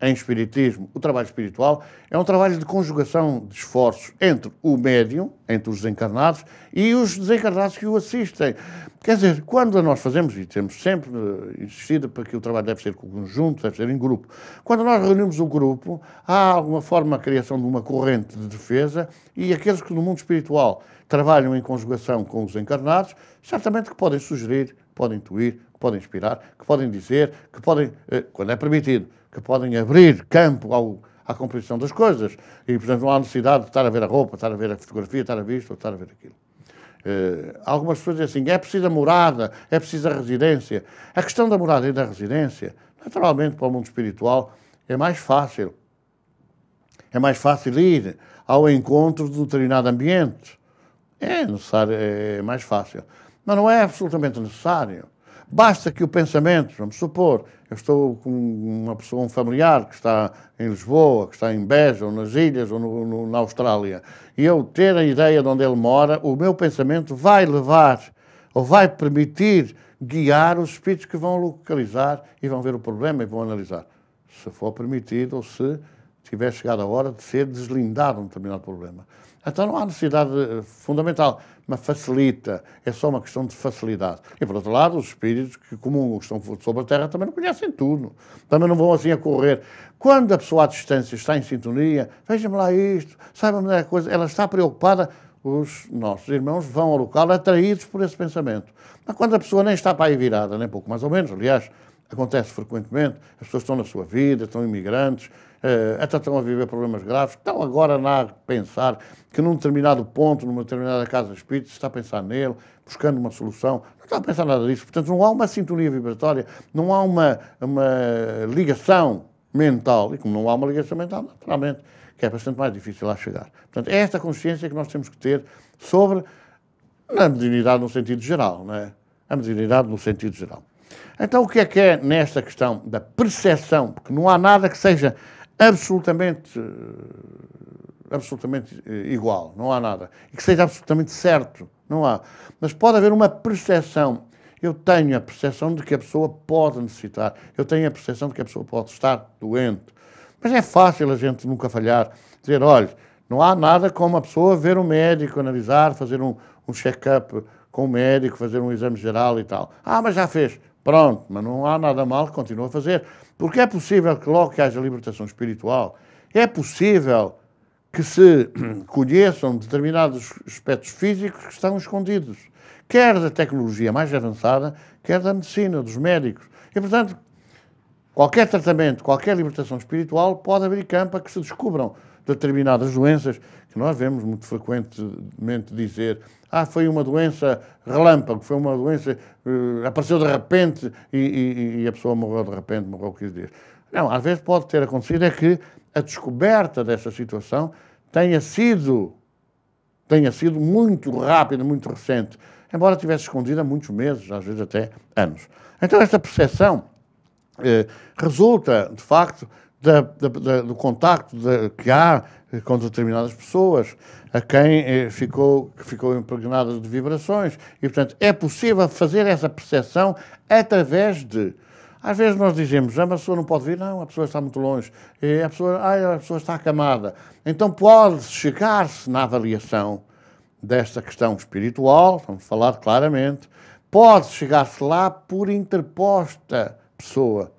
em espiritismo, o trabalho espiritual, é um trabalho de conjugação de esforços entre o médium, entre os desencarnados, e os desencarnados que o assistem. Quer dizer, quando nós fazemos, e temos sempre insistido para que o trabalho deve ser conjunto, deve ser em grupo, quando nós reunimos o grupo, há alguma forma a criação de uma corrente de defesa, e aqueles que no mundo espiritual trabalham em conjugação com os encarnados, certamente que podem sugerir, podem intuir, que podem inspirar, que podem dizer, que podem, quando é permitido, que podem abrir campo à compreensão das coisas. E, portanto, não há necessidade de estar a ver a roupa, estar a ver a fotografia, estar a ver isto ou estar a ver aquilo. Algumas pessoas dizem assim, é preciso a morada, é preciso a residência. A questão da morada e da residência, naturalmente, para o mundo espiritual, é mais fácil. É mais fácil ir ao encontro de um determinado ambiente. É necessário, é mais fácil. Mas não é absolutamente necessário. Basta que o pensamento, vamos supor, eu estou com uma pessoa, um familiar que está em Lisboa, que está em Beja, ou nas ilhas, ou na Austrália, e eu ter a ideia de onde ele mora, o meu pensamento vai levar, ou vai permitir guiar os espíritos que vão localizar e vão ver o problema e vão analisar. Se for permitido, ou se tiver chegado a hora de ser deslindado um determinado problema. Então não há necessidade fundamental, mas facilita, é só uma questão de facilidade. E por outro lado, os espíritos que comungam, estão sobre a Terra, também não conhecem tudo, também não vão assim a correr. Quando a pessoa à distância está em sintonia, veja-me lá isto, saiba-me da coisa, ela está preocupada, os nossos irmãos vão ao local atraídos por esse pensamento. Mas quando a pessoa nem está para aí virada, nem pouco mais ou menos, aliás, acontece frequentemente, as pessoas estão na sua vida, estão imigrantes, até estão a viver problemas graves, estão agora a pensar que num determinado ponto, numa determinada casa espírita, se está a pensar nele, buscando uma solução, não está a pensar nada disso. Portanto, não há uma sintonia vibratória, não há uma ligação mental, e como não há uma ligação mental, naturalmente, que é bastante mais difícil lá chegar. Portanto, é esta consciência que nós temos que ter sobre a mediunidade no sentido geral, não é? A mediunidade no sentido geral. Então, o que é nesta questão da percepção? Porque não há nada que seja absolutamente igual, não há nada. E que seja absolutamente certo, não há. Mas pode haver uma percepção. Eu tenho a percepção de que a pessoa pode necessitar. Eu tenho a percepção de que a pessoa pode estar doente. Mas é fácil a gente nunca falhar. Dizer, olha, não há nada como a pessoa ver um médico, analisar, fazer um check-up com o médico, fazer um exame geral e tal. Mas já fez. Pronto, mas não há nada mal que continue a fazer. Porque é possível que logo que haja libertação espiritual, é possível que se conheçam determinados aspectos físicos que estão escondidos, quer da tecnologia mais avançada, quer da medicina, dos médicos. E, portanto, qualquer tratamento, qualquer libertação espiritual pode abrir campo a que se descubram determinadas doenças que nós vemos muito frequentemente dizer foi uma doença relâmpago, foi uma doença, apareceu de repente e a pessoa morreu de repente, morreu 15 dias. Não, às vezes pode ter acontecido é que a descoberta dessa situação tenha sido muito rápida, muito recente, embora tivesse escondida há muitos meses, às vezes até anos. Então esta percepção resulta, de facto, do contacto que há com determinadas pessoas, a quem ficou impregnadas de vibrações. E, portanto, é possível fazer essa percepção através de Às vezes nós dizemos, a pessoa não pode vir, não, a pessoa está muito longe, a pessoa está acamada. Então pode chegar-se na avaliação desta questão espiritual, vamos falar claramente, pode chegar-se lá por interposta pessoa.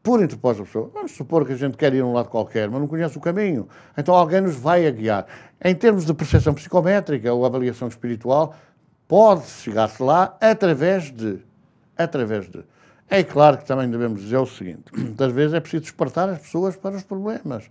Por interposta pessoa. Vamos supor que a gente quer ir a um lado qualquer, mas não conhece o caminho. Então alguém nos vai a guiar. Em termos de percepção psicométrica ou avaliação espiritual, pode chegar-se lá através de. É claro que também devemos dizer o seguinte, muitas vezes é preciso despertar as pessoas para os problemas.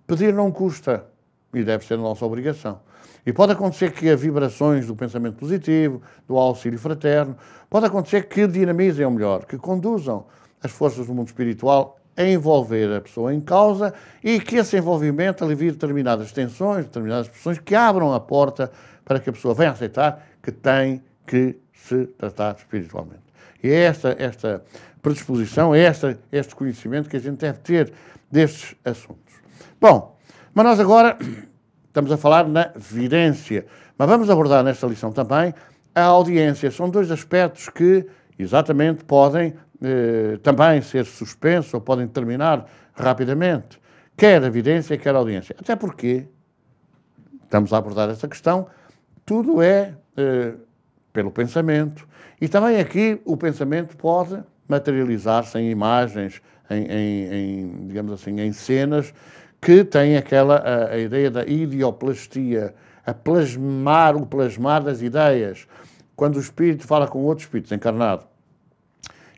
Pedir não custa e deve ser a nossa obrigação. E pode acontecer que as vibrações do pensamento positivo, do auxílio fraterno, pode acontecer que dinamizem, ou melhor, que conduzam as forças do mundo espiritual a envolver a pessoa em causa e que esse envolvimento alivie determinadas tensões, determinadas pressões que abram a porta para que a pessoa venha aceitar que tem que se tratar espiritualmente. E é esta predisposição, é este conhecimento que a gente deve ter destes assuntos. Bom, mas nós agora estamos a falar na vidência, mas vamos abordar nesta lição também a audiência. São dois aspectos que exatamente podem também ser suspensos ou podem terminar rapidamente, quer a vidência, quer a audiência. Até porque, estamos a abordar esta questão, tudo é pelo pensamento. E também aqui o pensamento pode materializar-se em imagens, digamos assim, em cenas que têm a ideia da ideoplastia, o plasmar das ideias. Quando o espírito fala com outro espírito encarnado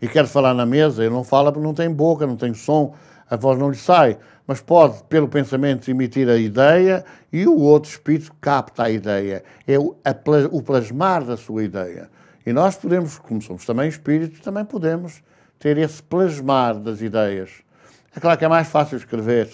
e quer falar na mesa, ele não fala porque não tem boca, não tem som, a voz não lhe sai, mas pode, pelo pensamento, emitir a ideia e o outro espírito capta a ideia. É o plasmar da sua ideia. E nós podemos, como somos também espíritos, também podemos ter esse plasmar das ideias. É claro que é mais fácil escrever,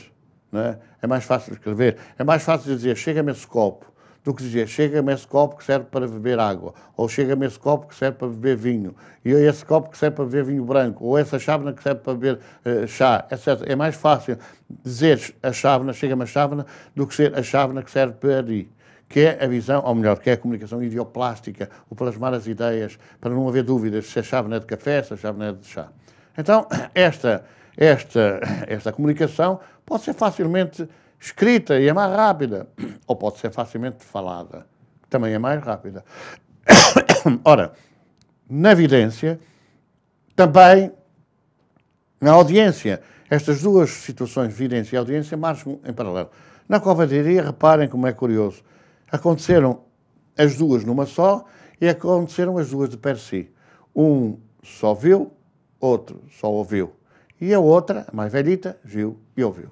não é? É mais fácil escrever. É mais fácil dizer, chega-me esse copo, do que dizer, chega-me esse copo que serve para beber água, ou chega-me esse copo que serve para beber vinho, e esse copo que serve para beber vinho branco, ou essa chávena que serve para beber chá, etc. É mais fácil dizer a chávena, chega-me a chávena, do que ser a chávena que serve para ali. Que é a visão, ou melhor, que é a comunicação ideoplástica, o plasmar as ideias, para não haver dúvidas se a chávena é de café, se a chávena é de chá. Então, esta comunicação pode ser facilmente escrita e é mais rápida, ou pode ser facilmente falada, que também é mais rápida. Ora, na vidência, também na audiência, estas duas situações, vidência e audiência, marcham em paralelo. Na covadeiria, reparem como é curioso, aconteceram as duas numa só e aconteceram as duas de per si. Um só viu, outro só ouviu. E a outra, a mais velhita, viu e ouviu.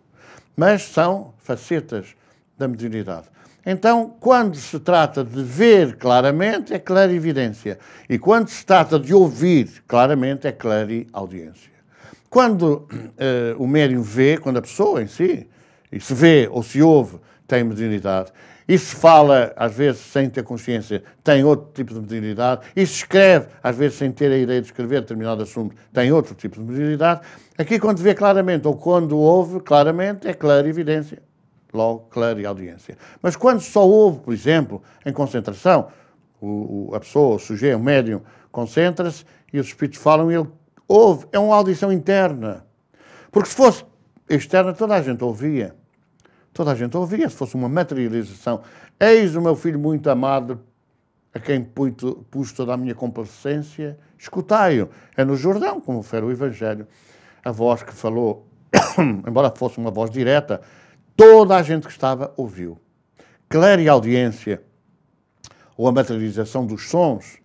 Mas são facetas da mediunidade. Então, quando se trata de ver claramente, é clarividência. E quando se trata de ouvir claramente, é clareaudiência. Quando o médium vê, quando a pessoa em si, e se vê ou se ouve, tem mediunidade. E se fala, às vezes, sem ter consciência, tem outro tipo de mediunidade. E se escreve, às vezes, sem ter a ideia de escrever determinado assunto, tem outro tipo de mediunidade. Aqui, quando vê claramente ou quando ouve claramente, é clarividência. Logo, clareaudiência. Mas quando só ouve, por exemplo, em concentração, a pessoa, o sujeito, o médium, concentra-se e os espíritos falam e ele ouve. É uma audição interna. Porque se fosse externa, toda a gente ouvia. Toda a gente ouvia, se fosse uma materialização. Eis o meu filho muito amado, a quem pus toda a minha complacência, escutai-o. É no Jordão, como refere o Evangelho. A voz que falou, embora fosse uma voz direta, toda a gente que estava ouviu. Clareaudiência, ou a materialização dos sons,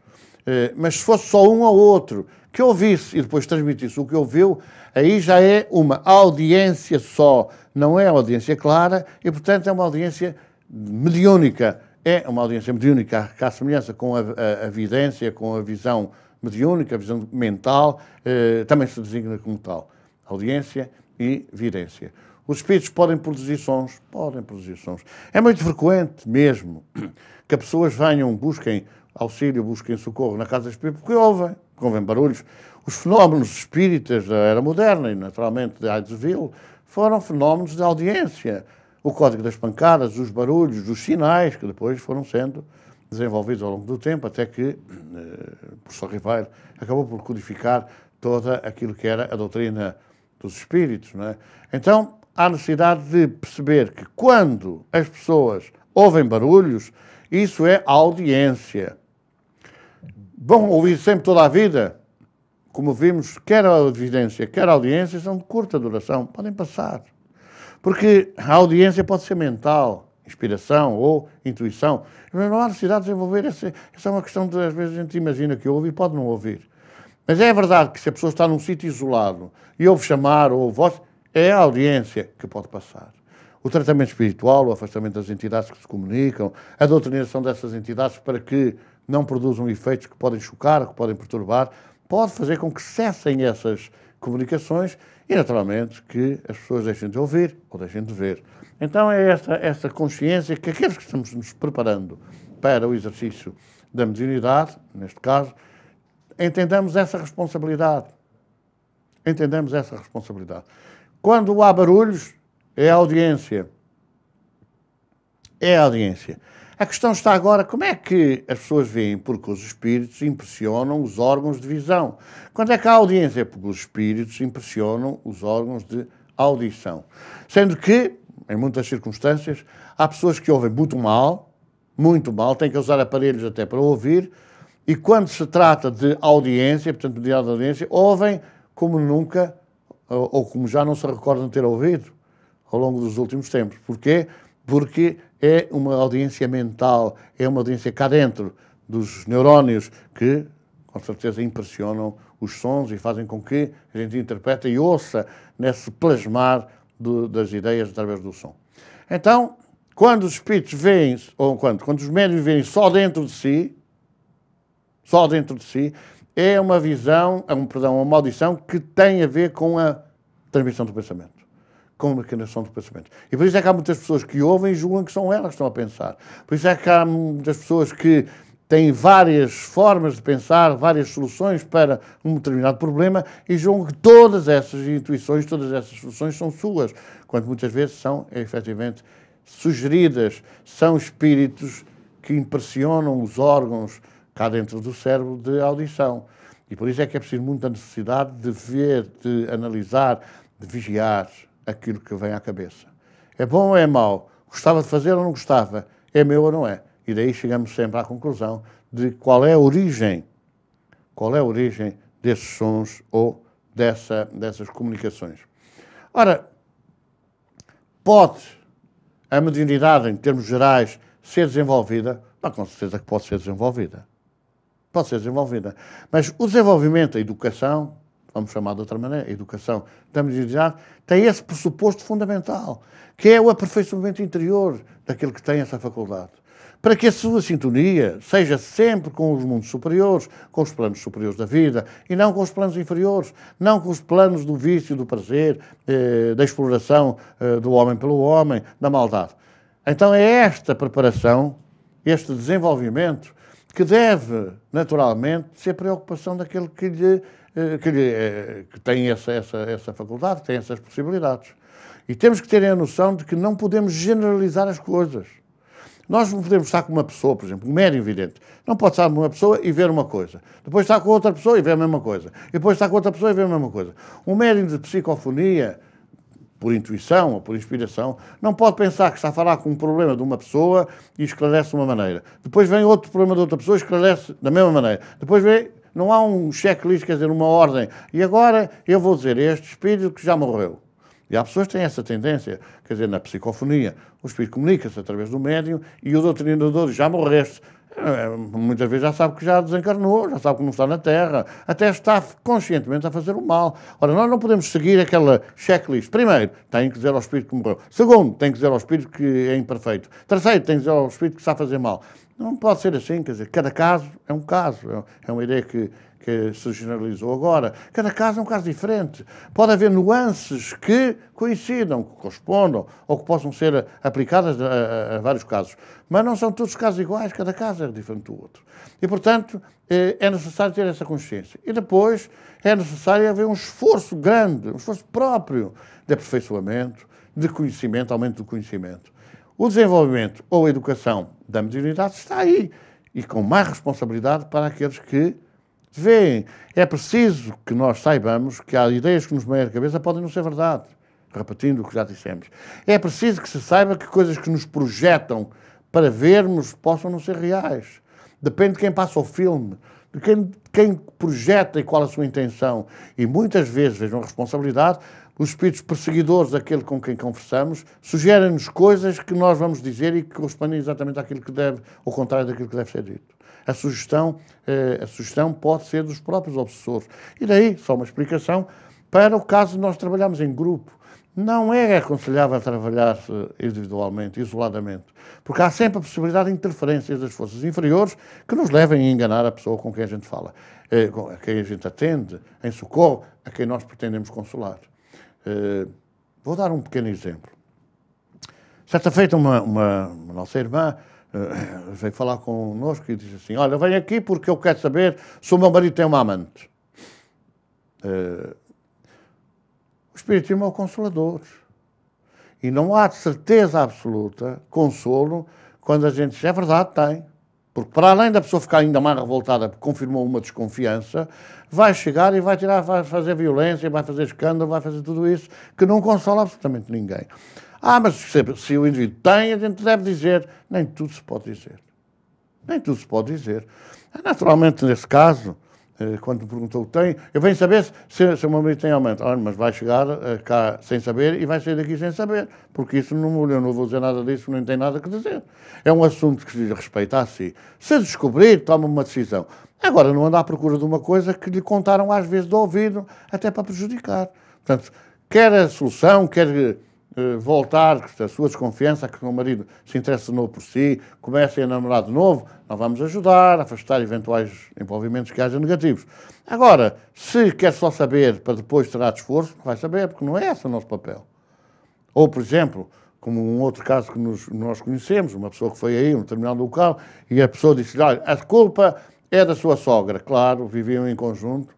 mas se fosse só um ou outro que ouvisse e depois transmitisse o que ouviu, aí já é uma audiência só, não é audiência clara e, portanto, é uma audiência mediúnica. É uma audiência mediúnica, que há semelhança com a vidência, com a visão mediúnica, a visão mental, também se designa como tal. Audiência e vidência. Os espíritos podem produzir sons? Podem produzir sons. É muito frequente mesmo que as pessoas venham, busquem auxílio, busquem socorro na casa espírita, porque ouvem barulhos. Os fenómenos espíritas da era moderna e, naturalmente, de Hydesville, foram fenómenos de audiência. O código das pancadas, os barulhos, os sinais, que depois foram sendo desenvolvidos ao longo do tempo, até que o professor Ribeiro acabou por codificar toda aquilo que era a doutrina dos espíritos, não é? Então, há necessidade de perceber que quando as pessoas ouvem barulhos, isso é audiência. Vão ouvir sempre toda a vida? Como vimos, quer a evidência, quer a audiência, são de curta duração, podem passar. Porque a audiência pode ser mental, inspiração ou intuição. Não há necessidade de desenvolver essa é uma questão de, às vezes, a gente imagina que ouve e pode não ouvir. Mas é verdade que se a pessoa está num sítio isolado e ouve chamar ou ouve voz, é a audiência que pode passar. O tratamento espiritual, o afastamento das entidades que se comunicam, a doutrinação dessas entidades para que não produzam efeitos que podem chocar, que podem perturbar, pode fazer com que cessem essas comunicações e, naturalmente, que as pessoas deixem de ouvir ou deixem de ver. Então é esta consciência que aqueles que estamos nos preparando para o exercício da mediunidade, neste caso, entendamos essa responsabilidade. Entendemos essa responsabilidade. Quando há barulhos, é a audiência. É a audiência. A questão está agora, como é que as pessoas veem? Porque os espíritos impressionam os órgãos de visão. Quando é que há audiência? Porque os espíritos impressionam os órgãos de audição. Sendo que, em muitas circunstâncias, há pessoas que ouvem muito mal, têm que usar aparelhos até para ouvir, e quando se trata de audiência, portanto, de audiência, ouvem como nunca, ou como já não se recordam de ter ouvido ao longo dos últimos tempos. Porquê? Porque é uma audiência mental, é uma audiência cá dentro dos neurónios que, com certeza, impressionam os sons e fazem com que a gente interprete e ouça nesse plasmar das ideias através do som. Então, quando os espíritos veem, ou quando os médiuns veem só dentro de si, é uma visão, uma audição que tem a ver com a transmissão do pensamento, com a maquinação do pensamento. E por isso é que há muitas pessoas que ouvem e julgam que são elas que estão a pensar. Por isso é que há muitas pessoas que têm várias formas de pensar, várias soluções para um determinado problema e julgam que todas essas intuições, todas essas soluções são suas, quando muitas vezes são, efetivamente, sugeridas, são espíritos que impressionam os órgãos cá dentro do cérebro de audição. E por isso é que é preciso muita necessidade de ver, de analisar, de vigiar aquilo que vem à cabeça. É bom ou é mau? Gostava de fazer ou não gostava? É meu ou não é? E daí chegamos sempre à conclusão de qual é a origem desses sons ou dessas comunicações. Ora, pode a mediunidade, em termos gerais, ser desenvolvida? Não, com certeza que pode ser desenvolvida. Pode ser desenvolvida. Mas o desenvolvimento, a educação, vamos chamar de outra maneira, a educação da mediunidade, tem esse pressuposto fundamental, que é o aperfeiçoamento interior daquele que tem essa faculdade. Para que a sua sintonia seja sempre com os mundos superiores, com os planos superiores da vida, e não com os planos inferiores, não com os planos do vício, do prazer, da exploração do homem pelo homem, da maldade. Então é esta preparação, este desenvolvimento, que deve, naturalmente, ser preocupação daquele que tem essa faculdade, que tem essas possibilidades. E temos que ter a noção de que não podemos generalizar as coisas. Nós não podemos estar com uma pessoa, por exemplo, um médium vidente. Não pode estar com uma pessoa e ver uma coisa. Depois estar com outra pessoa e ver a mesma coisa. E depois estar com outra pessoa e ver a mesma coisa. Um médium de psicofonia, por intuição ou por inspiração, não pode pensar que está a falar com um problema de uma pessoa e esclarece de uma maneira. Depois vem outro problema de outra pessoa e esclarece da mesma maneira. Depois vem, não há um checklist, quer dizer, uma ordem. E agora eu vou dizer, este espírito que já morreu. E há pessoas que têm essa tendência, quer dizer, na psicofonia, o espírito comunica-se através do médium e o doutrinador já morreste. Muitas vezes já sabe que já desencarnou, já sabe que não está na Terra, até está conscientemente a fazer o mal. Ora, nós não podemos seguir aquela checklist. Primeiro, tem que dizer ao espírito que morreu. Segundo, tem que dizer ao espírito que é imperfeito. Terceiro, tem que dizer ao espírito que está a fazer mal. Não pode ser assim, quer dizer, cada caso é um caso. É uma ideia que se generalizou agora. Cada caso é um caso diferente. Pode haver nuances que coincidam, que correspondam ou que possam ser aplicadas a vários casos. Mas não são todos os casos iguais, cada caso é diferente do outro. E, portanto, é necessário ter essa consciência. E depois é necessário haver um esforço grande, um esforço próprio de aperfeiçoamento, de conhecimento, aumento do conhecimento. O desenvolvimento ou a educação da mediunidade está aí e com mais responsabilidade para aqueles que Vêem, é preciso que nós saibamos que há ideias que nos metem a cabeça podem não ser verdade. Repetindo o que já dissemos. É preciso que se saiba que coisas que nos projetam para vermos possam não ser reais. Depende de quem passa o filme, de quem projeta e qual a sua intenção. E muitas vezes, vejam a responsabilidade, os espíritos perseguidores daquele com quem conversamos sugerem-nos coisas que nós vamos dizer e que correspondem exatamente àquilo que deve, ao contrário daquilo que deve ser dito. A sugestão pode ser dos próprios obsessores. E daí, só uma explicação, para o caso de nós trabalharmos em grupo. Não é aconselhável trabalhar individualmente, isoladamente, porque há sempre a possibilidade de interferências das forças inferiores que nos levem a enganar a pessoa com quem a gente fala, a quem a gente atende, em socorro, a quem nós pretendemos consolar. Vou dar um pequeno exemplo. Certa feita, uma nossa irmã veio falar connosco e disse assim: olha, venho aqui porque eu quero saber se o meu marido tem uma amante. O Espiritismo é o consolador. E não há de certeza absoluta consolo quando a gente diz, é verdade, tem. Porque para além da pessoa ficar ainda mais revoltada porque confirmou uma desconfiança, vai chegar e vai fazer violência, vai fazer escândalo, vai fazer tudo isso, que não consola absolutamente ninguém. Mas se o indivíduo tem, a gente deve dizer. Nem tudo se pode dizer. Nem tudo se pode dizer. Naturalmente, nesse caso, quando me perguntou o que tem, eu venho saber se o meu marido tem aumento. Mas vai chegar cá sem saber e vai sair daqui sem saber, porque isso eu não vou dizer nada disso, nem tem nada que dizer. É um assunto que se diz respeito a si. Se descobrir, toma uma decisão. Agora, não anda à procura de uma coisa que lhe contaram às vezes de ouvido, até para prejudicar. Portanto, quer a solução, quer voltar a sua desconfiança, que o marido se interessa de novo por si, comece a namorar de novo, nós vamos ajudar a afastar eventuais envolvimentos que haja negativos. Agora, se quer só saber para depois tirar de esforço, vai saber, porque não é esse o nosso papel. Ou, por exemplo, como um outro caso que nós conhecemos, uma pessoa que foi aí, um determinado local, e a pessoa disse, olha, a culpa é da sua sogra. Claro, viviam em conjunto.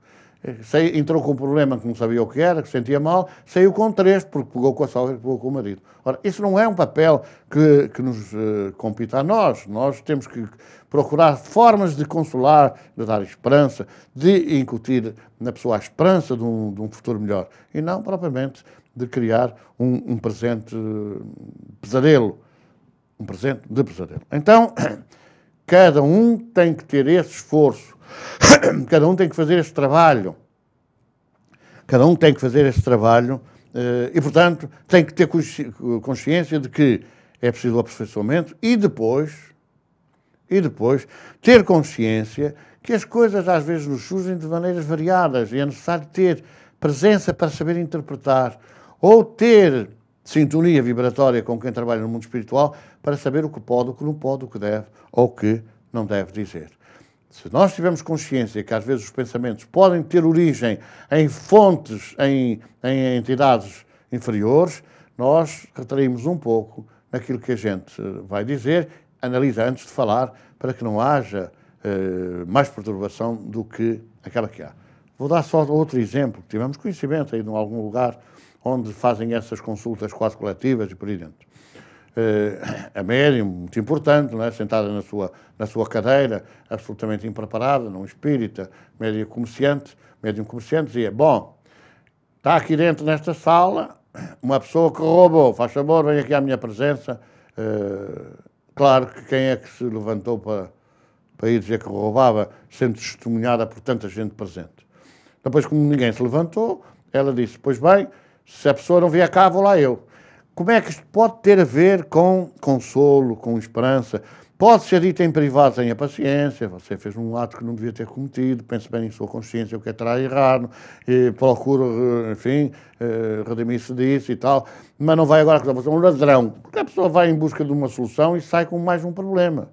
Entrou com um problema que não sabia o que era, que sentia mal, saiu com 3, porque pegou com a sogra e pegou com o marido. Ora, isso não é um papel que nos compete a nós. Nós temos que procurar formas de consolar, de dar esperança, de incutir na pessoa a esperança de um futuro melhor. E não, propriamente, de criar um presente pesadelo. Um presente de pesadelo. Então, cada um tem que ter esse esforço. Cada um tem que fazer esse trabalho. Cada um tem que fazer esse trabalho e, portanto, tem que ter consciência de que é preciso o aperfeiçoamento e depois ter consciência que as coisas às vezes nos surgem de maneiras variadas e é necessário ter presença para saber interpretar ou ter sintonia vibratória com quem trabalha no mundo espiritual para saber o que pode, o que não pode, o que deve ou o que não deve dizer. Se nós tivermos consciência que às vezes os pensamentos podem ter origem em fontes, em entidades inferiores, nós retraímos um pouco naquilo que a gente vai dizer, analisa antes de falar, para que não haja mais perturbação do que aquela que há. Vou dar só outro exemplo. Tivemos conhecimento aí em algum lugar onde fazem essas consultas quase coletivas e por aí dentro. A médium, muito importante, não é? Sentada na sua cadeira, absolutamente impreparada, não espírita, médium comerciante, dizia, bom, está aqui dentro nesta sala uma pessoa que roubou, faz favor, vem aqui à minha presença. Claro que quem é que se levantou para ir dizer que roubava, sendo testemunhada por tanta gente presente. Depois, como ninguém se levantou, ela disse, pois bem, se a pessoa não vier cá, vou lá eu. Como é que isto pode ter a ver com consolo, com esperança? Pode ser dito em privado, tenha paciência, você fez um ato que não devia ter cometido, pense bem em sua consciência o que terá errado, procura, enfim, redimir-se disso e tal, mas não vai agora acusar você um ladrão, porque a pessoa vai em busca de uma solução e sai com mais um problema.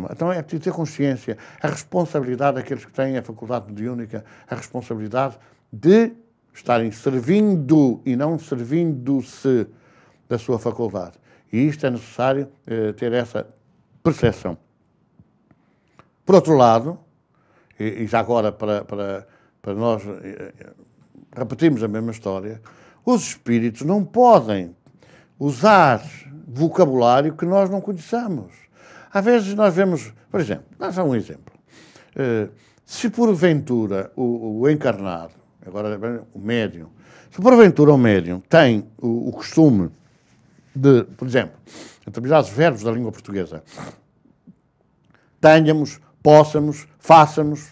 Então é preciso ter consciência, a responsabilidade daqueles que têm a faculdade mediúnica, a responsabilidade de estarem servindo e não servindo-se da sua faculdade. E isto é necessário ter essa percepção. Por outro lado, e já agora para nós repetirmos a mesma história, os espíritos não podem usar vocabulário que nós não conheçamos. Às vezes nós vemos, por exemplo, dá só um exemplo. Se porventura o encarnado, agora o médium, se porventura o médium tem o costume de, por exemplo, determinados verbos da língua portuguesa, tenhamos, possamos, façamos,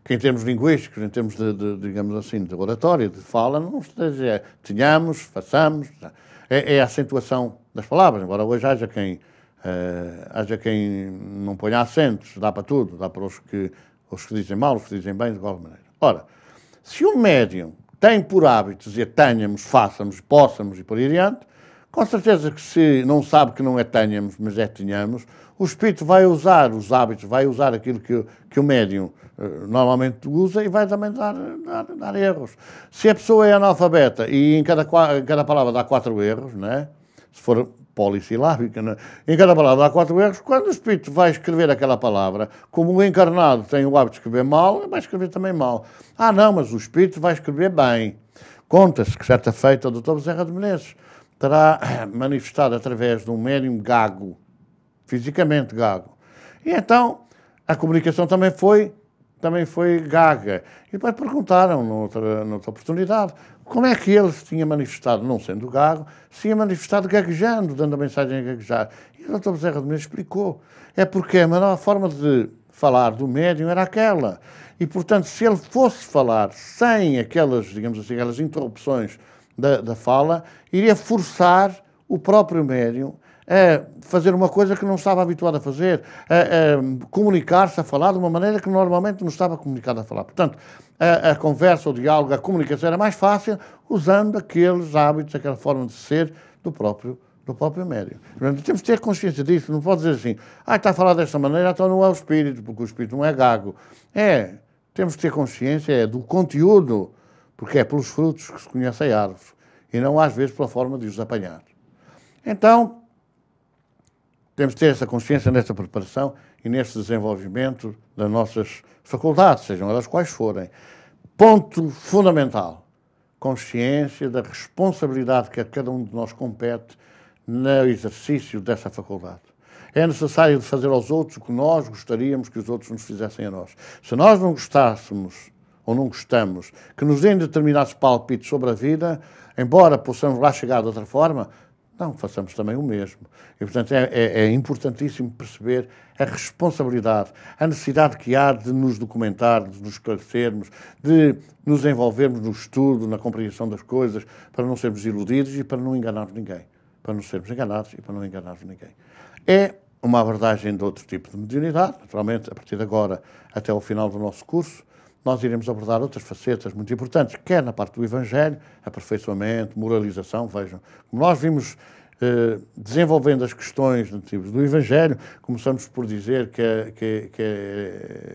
que em termos linguísticos, em termos digamos assim, de oratória, de fala, não se diz, tenhamos, façamos, é a acentuação das palavras, embora hoje haja quem não ponha acentos, dá para tudo, dá para os que dizem mal, os que dizem bem, de qualquer maneira. Ora, se um médium tem por hábito dizer tenhamos, façamos, possamos e por aí adiante, com certeza que se não sabe que não é tenhamos, mas é tenhamos, o espírito vai usar os hábitos, vai usar aquilo que o médium normalmente usa e vai também dar erros. Se a pessoa é analfabeta e em cada palavra dá 4 erros, né? Se for polissilábica, né? Em cada palavra dá 4 erros, quando o espírito vai escrever aquela palavra, como o encarnado tem o hábito de escrever mal, vai escrever também mal. Ah, não, mas o espírito vai escrever bem. Conta-se que, certa feita, o Dr. Bezerra de Menezes terá manifestado através de um médium gago, fisicamente gago. E então a comunicação também foi gaga. E depois perguntaram, noutra oportunidade, como é que ele se tinha manifestado, não sendo gago, se tinha manifestado gaguejando, dando a mensagem a gaguejar. E o Dr. Bezerra de Menezes explicou. É porque a melhor forma de falar do médium era aquela. E, portanto, se ele fosse falar sem aquelas, digamos assim, aquelas interrupções da fala, iria forçar o próprio médium a fazer uma coisa que não estava habituado a fazer, a comunicar-se, a falar de uma maneira que normalmente não estava comunicado a falar. Portanto, a conversa, o diálogo, a comunicação era mais fácil usando aqueles hábitos, aquela forma de ser do próprio médium. Portanto, temos de ter consciência disso, não pode dizer assim, está a falar desta maneira, então não é o espírito, porque o espírito não é gago. Temos de ter consciência do conteúdo, porque é pelos frutos que se conhece a árvore, e não às vezes pela forma de os apanhar. Então, temos de ter essa consciência nesta preparação e neste desenvolvimento das nossas faculdades, sejam elas quais forem. Ponto fundamental, consciência da responsabilidade que a cada um de nós compete no exercício dessa faculdade. É necessário fazer aos outros o que nós gostaríamos que os outros nos fizessem a nós. Se nós não gostássemos ou não gostamos que nos deem determinados palpites sobre a vida, embora possamos lá chegar de outra forma, não façamos também o mesmo. E, portanto, é importantíssimo perceber a responsabilidade, a necessidade que há de nos documentar, de nos esclarecermos, de nos envolvermos no estudo, na compreensão das coisas, para não sermos iludidos e para não enganarmos ninguém. Para não sermos enganados e para não enganarmos ninguém. É uma abordagem de outro tipo de mediunidade. Naturalmente, a partir de agora, até ao final do nosso curso, nós iremos abordar outras facetas muito importantes, quer na parte do Evangelho, aperfeiçoamento, moralização, vejam. Como nós vimos desenvolvendo as questões do Evangelho, começamos por dizer que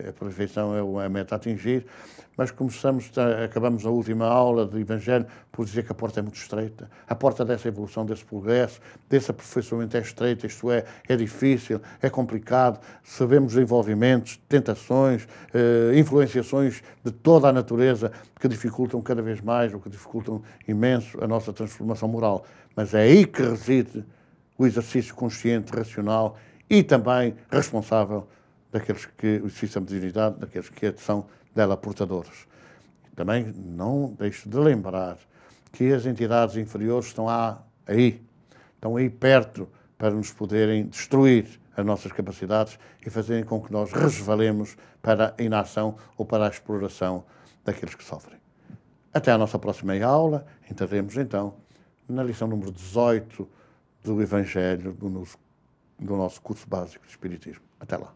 a perfeição é a meta a atingir, mas acabamos a última aula do Evangelho por dizer que a porta é muito estreita. A porta dessa evolução, desse progresso, desse aperfeiçoamento é estreita, isto é difícil, é complicado, sabemos envolvimentos, tentações, influenciações de toda a natureza que dificultam cada vez mais, ou que dificultam imenso a nossa transformação moral. Mas é aí que reside o exercício consciente, racional e também responsável daqueles que, o exercício da mediunidade, daqueles que são dela portadores. Também não deixo de lembrar que as entidades inferiores estão aí perto para nos poderem destruir as nossas capacidades e fazerem com que nós resvalemos para a inação ou para a exploração daqueles que sofrem. Até à nossa próxima aula, entraremos então na lição número 18 do Evangelho do nosso curso básico de Espiritismo. Até lá.